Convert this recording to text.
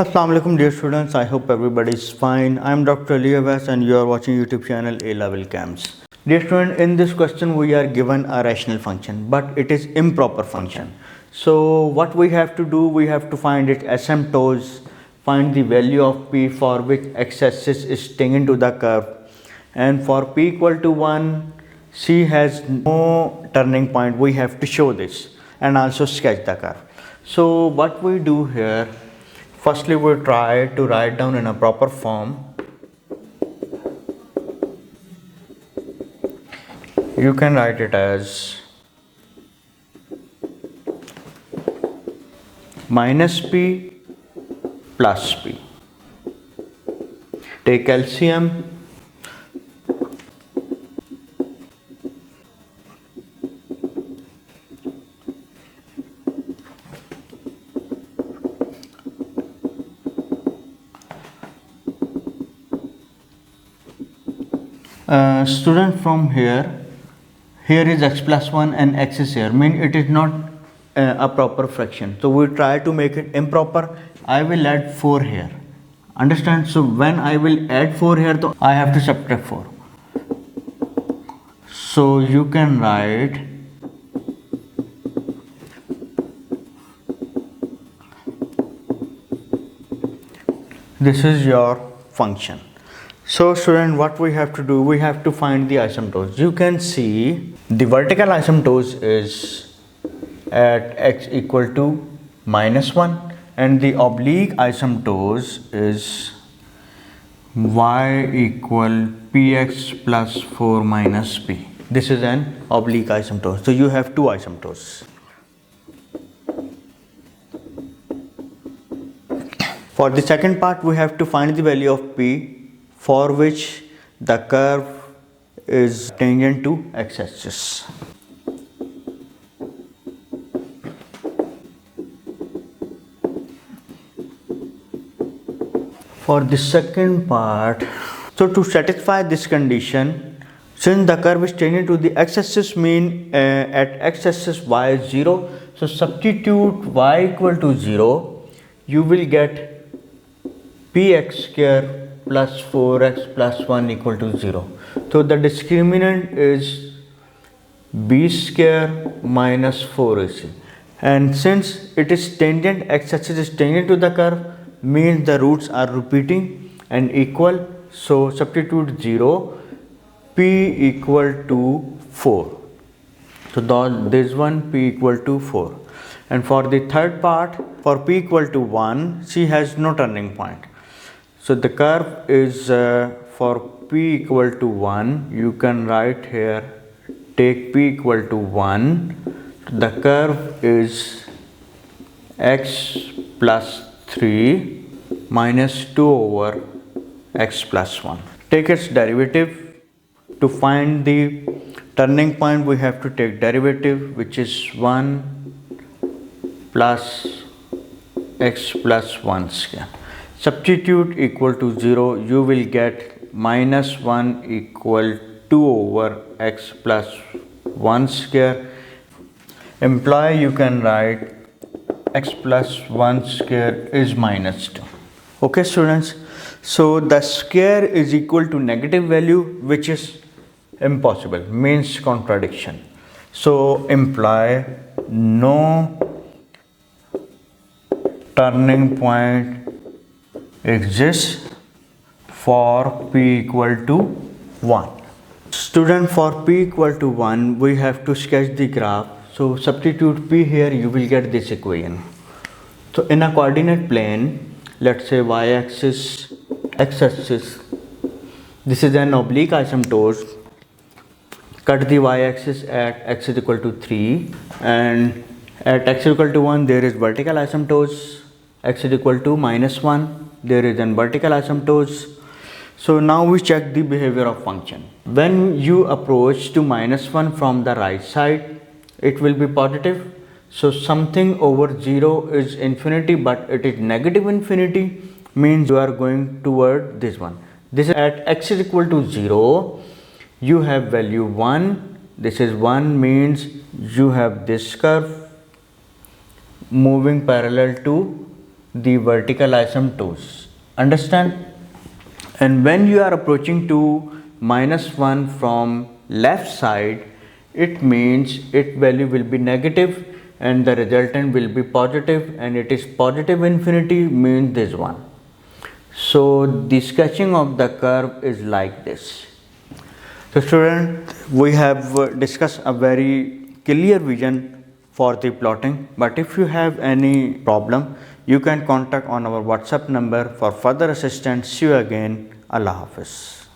Assalamu alaikum dear students, I hope everybody is fine. I am Dr. ALEVELCAMS and you are watching YouTube channel ALEVELCAMS. Dear student, in this question we are given a rational function, but it is improper function. So what we have to do, we have to find its asymptotes, find the value of p for which x-axis is tangent to the curve, and for p equal to 1, c has no turning point. We have to show this and also sketch the curve. So what we do here, firstly we try to write down in a proper form. You can write it as minus p plus p. Take LCM. Student, from here is x plus 1 and x is here, mean it is not a proper fraction, so we try to make it improper. I will add 4 here, understand? So when I will add 4 here, so I have to subtract 4. So you can write this is your function. So student, what we have to do, we have to find the asymptotes. You can see the vertical asymptotes is at x equal to minus 1 and the oblique asymptotes is y equal px plus 4 minus p. This is an oblique asymptote. So you have two asymptotes. For the second part, we have to find the value of p for which the curve is tangent to x-axis. For the second part, so to satisfy this condition, since the curve is tangent to the x-axis, mean at x-axis y is 0, so substitute y equal to 0, you will get px square plus 4x plus 1 equal to 0. So the discriminant is b square minus 4ac, and since it is tangent, x-axis is tangent to the curve, means the roots are repeating and equal, so substitute 0, p equal to 4. So this one p equal to 4. And for the third part, for p equal to 1, c has no turning point. So the curve is for p equal to 1, you can write here, take p equal to 1, the curve is x plus 3 minus 2 over x plus 1. Take its derivative. To find the turning point, we have to take derivative, which is 1 plus x plus 1 square. Substitute equal to 0, you will get minus 1 equal 2 over x plus 1 square. Imply you can write x plus 1 square is minus 2. Okay students, so the square is equal to negative value, which is impossible, means contradiction. So imply no turning point exists for p equal to 1. Student, for p equal to 1, we have to sketch the graph. So substitute p here, you will get this equation. So in a coordinate plane, let's say y-axis, x-axis, this is an oblique asymptote. Cut the y-axis at x is equal to 3, and at x is equal to 1, there is vertical asymptotes, x is equal to minus 1. There is an vertical asymptotes. So now we check the behavior of function. When you approach to minus 1 from the right side, it will be positive. So something over 0 is infinity, but it is negative infinity, means you are going toward this one. This is at x is equal to 0, you have value 1, this is 1, means you have this curve moving parallel to the vertical asymptotes. Understand? And when you are approaching to -1 from left side, it means its value will be negative and the resultant will be positive, and it is positive infinity means this one. So the sketching of the curve is like this. So student, we have discussed a very clear vision for the plotting, but if you have any problem, you can contact on our WhatsApp number for further assistance. See you again. Allah Hafiz.